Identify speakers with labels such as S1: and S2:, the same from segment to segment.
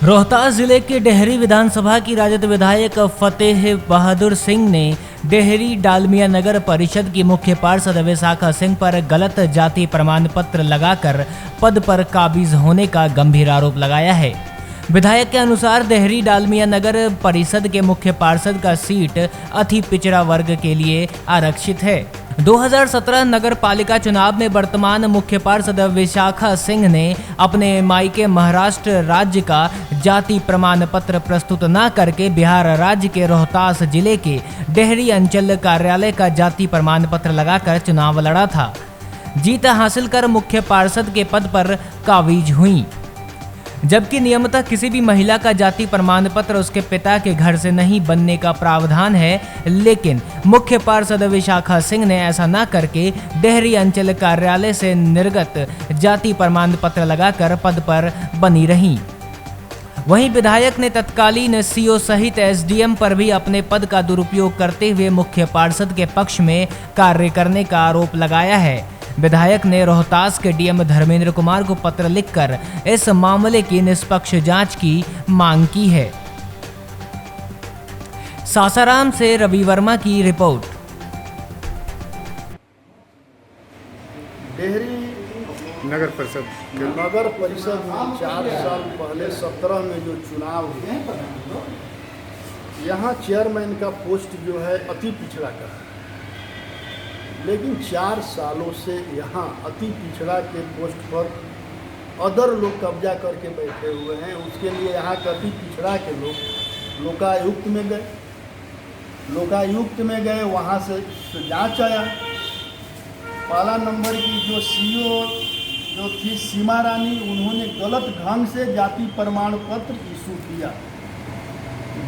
S1: रोहतास जिले के डेहरी विधानसभा की राजद विधायक फतेह बहादुर सिंह ने डेहरी डालमिया नगर परिषद की मुख्य पार्षद विशाखा सिंह पर गलत जाति प्रमाण पत्र लगाकर पद पर काबिज होने का गंभीर आरोप लगाया है। विधायक के अनुसार डेहरी डालमिया नगर परिषद के मुख्य पार्षद का सीट अति पिछड़ा वर्ग के लिए आरक्षित है। 2017 नगर पालिका चुनाव में वर्तमान मुख्य पार्षद विशाखा सिंह ने अपने मायके महाराष्ट्र राज्य का जाति प्रमाण पत्र प्रस्तुत न करके बिहार राज्य के रोहतास जिले के डेहरी अंचल कार्यालय का जाति प्रमाण पत्र लगाकर चुनाव लड़ा था। जीत हासिल कर मुख्य पार्षद के पद पर काबिज हुई, जबकि नियमतः किसी भी महिला का जाति प्रमाण पत्र उसके पिता के घर से नहीं बनने का प्रावधान है, लेकिन मुख्य पार्षद विशाखा सिंह ने ऐसा न करके डेहरी अंचल कार्यालय से निर्गत जाति प्रमाण पत्र लगाकर पद पर बनी रही। वहीं विधायक ने तत्कालीन सीओ सहित एसडीएम पर भी अपने पद का दुरुपयोग करते हुए मुख्य पार्षद के पक्ष में कार्य करने का आरोप लगाया है। विधायक ने रोहतास के डीएम धर्मेंद्र कुमार को पत्र लिखकर इस मामले की निष्पक्ष जांच की मांग की है। सासाराम से रवि वर्मा की रिपोर्ट।
S2: डेहरी
S3: नगर परिषद
S2: में 4 साल पहले 17 में जो चुनाव हुए, यहाँ चेयरमैन का पोस्ट जो है अति पिछड़ा का है, लेकिन 4 सालों से यहाँ अति पिछड़ा के पोस्ट पर अदर लोग कब्जा करके बैठे हुए हैं। उसके लिए यहाँ के अति पिछड़ा के लोग लोकायुक्त में गए, वहाँ से जांच आया। पहला नंबर की जो सीओ जो थी सीमा रानी, उन्होंने गलत ढंग से जाति प्रमाण पत्र इशू किया,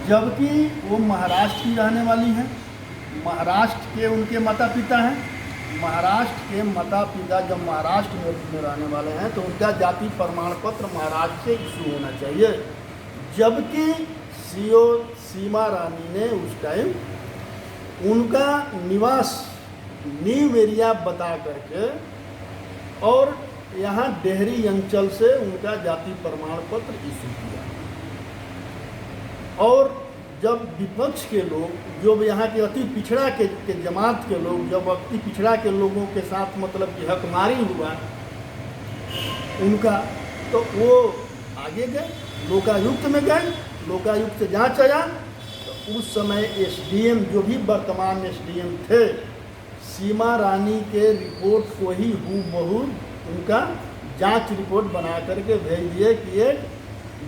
S2: जबकि वो महाराष्ट्र की रहने वाली हैं। महाराष्ट्र के उनके माता पिता हैं। महाराष्ट्र के माता पिता जब महाराष्ट्र में रहने वाले हैं तो उनका जाति प्रमाण पत्र महाराष्ट्र से इशू होना चाहिए, जबकि सीओ सीमा रानी ने उस टाइम उनका निवास न्यू एरिया बता करके और यहाँ डेहरी अंचल से उनका जाति प्रमाण पत्र इशू किया। और जब विपक्ष के लोग, जो यहाँ के अति पिछड़ा के जमात के लोग, जब अति पिछड़ा के लोगों के साथ मतलब कि हकमारी हुआ उनका, तो वो आगे गए, लोकायुक्त में गए, लोकायुक्त से जांच आया। तो उस समय एसडीएम, जो भी वर्तमान एसडीएम थे, सीमा रानी के रिपोर्ट को ही हूबहू उनका जांच रिपोर्ट बना करके भेज दिए कि ये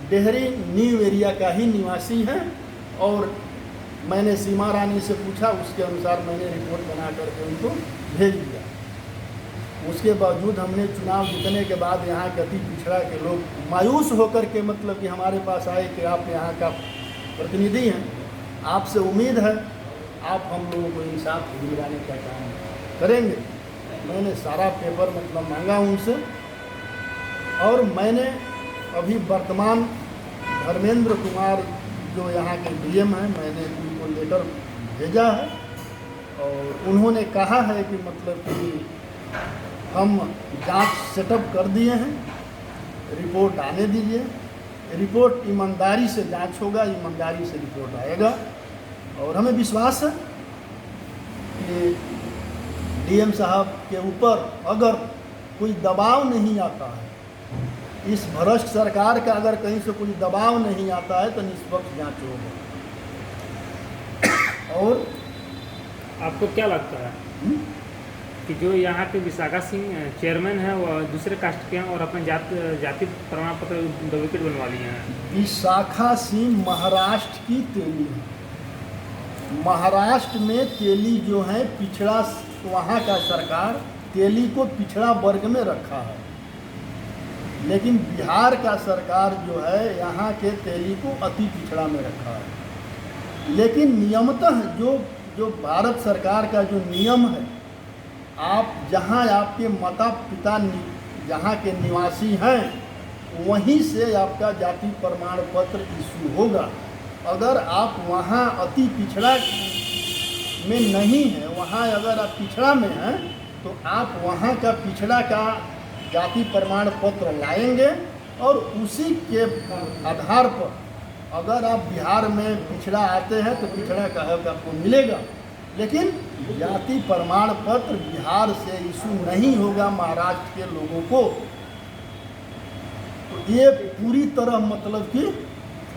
S2: डेहरी न्यू एरिया का ही निवासी है। और मैंने सीमा रानी से पूछा, उसके अनुसार मैंने रिपोर्ट बना करके उनको भेज दिया। उसके बावजूद हमने चुनाव जीतने के बाद यहाँ के अति पिछड़ा के लोग मायूस होकर के मतलब कि हमारे पास आए कि आप यहाँ का प्रतिनिधि हैं, आपसे उम्मीद है आप हम लोगों को इंसाफ दिलवाने का काम करेंगे। मैंने सारा पेपर मतलब मांगा उनसे, और मैंने अभी वर्तमान धर्मेंद्र कुमार जो यहाँ के डीएम हैं, मैंने उनको लेटर भेजा है और उन्होंने कहा है कि मतलब कि हम जांच सेटअप कर दिए हैं, रिपोर्ट आने दीजिए। रिपोर्ट ईमानदारी से जांच होगा, ईमानदारी से रिपोर्ट आएगा। और हमें विश्वास है कि डीएम साहब के ऊपर अगर कोई दबाव नहीं आता है, इस भ्रष्ट सरकार का अगर कहीं से कोई दबाव नहीं आता है, तो निष्पक्ष जांच होगा। और
S4: आपको क्या लगता है कि जो यहाँ के विशाखा सिंह चेयरमैन है वो दूसरे कास्ट के हैं और अपने जाति प्रमाण पत्र डुप्लीकेट बनवा लिए हैं?
S2: विशाखा सिंह महाराष्ट्र की तेली है। महाराष्ट्र में तेली जो है पिछड़ा, वहाँ का सरकार तेली को पिछड़ा वर्ग में रखा है, लेकिन बिहार का सरकार जो है यहाँ के तेली को अति पिछड़ा में रखा है। लेकिन नियमतः जो भारत सरकार का जो नियम है, आप जहाँ आपके माता पिता जहाँ के निवासी हैं, वहीं से आपका जाति प्रमाण पत्र इशू होगा। अगर आप वहाँ अति पिछड़ा में नहीं हैं, वहाँ अगर आप पिछड़ा में हैं, तो आप वहाँ का पिछड़ा का जाति प्रमाण पत्र लाएंगे और उसी के आधार पर अगर आप बिहार में पिछड़ा आते हैं तो पिछड़ा का हक आपको मिलेगा, लेकिन जाति प्रमाण पत्र बिहार से इशू नहीं होगा महाराष्ट्र के लोगों को। तो ये पूरी तरह मतलब कि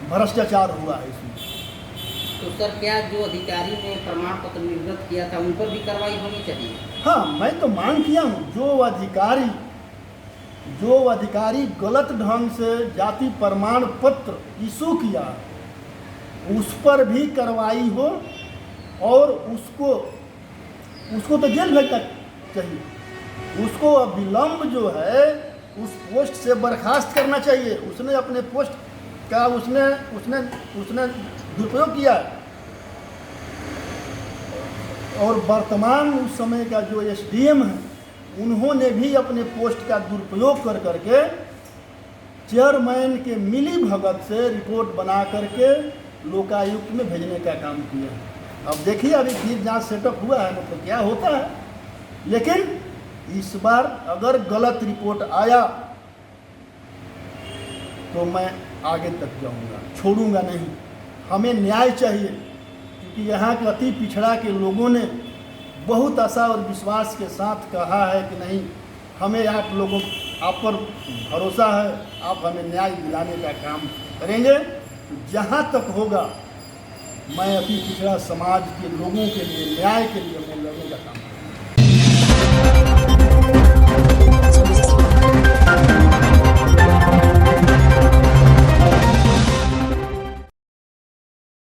S2: भ्रष्टाचार हुआ है इसमें।
S3: तो सर क्या जो अधिकारी ने प्रमाण पत्र निर्गत किया था उन पर भी कार्रवाई होनी चाहिए?
S2: हाँ, मैं तो मांग किया हूँ जो अधिकारी गलत ढंग से जाति प्रमाण पत्र इशू किया उस पर भी कार्रवाई हो और उसको तो जेल भेजना चाहिए। उसको अविलंब जो है उस पोस्ट से बर्खास्त करना चाहिए। उसने अपने पोस्ट का उसने दुरुपयोग किया और वर्तमान उस समय का जो एसडीएम है उन्होंने भी अपने पोस्ट का दुरुपयोग कर करके चेयरमैन के मिली भगत से रिपोर्ट बना करके लोकायुक्त में भेजने का काम किया। अब देखिए अभी फिर जांच सेटअप हुआ है मतलब क्या होता है, लेकिन इस बार अगर गलत रिपोर्ट आया तो मैं आगे तक जाऊंगा, छोड़ूंगा नहीं। हमें न्याय चाहिए क्योंकि यहाँ के अति पिछड़ा के लोगों ने बहुत आशा और विश्वास के साथ कहा है कि नहीं हमें आप पर भरोसा है, आप हमें न्याय दिलाने का काम करेंगे। तो जहाँ तक होगा मैं अति पिछड़ा समाज के लोगों के लिए न्याय के लिए मैं लड़ने का काम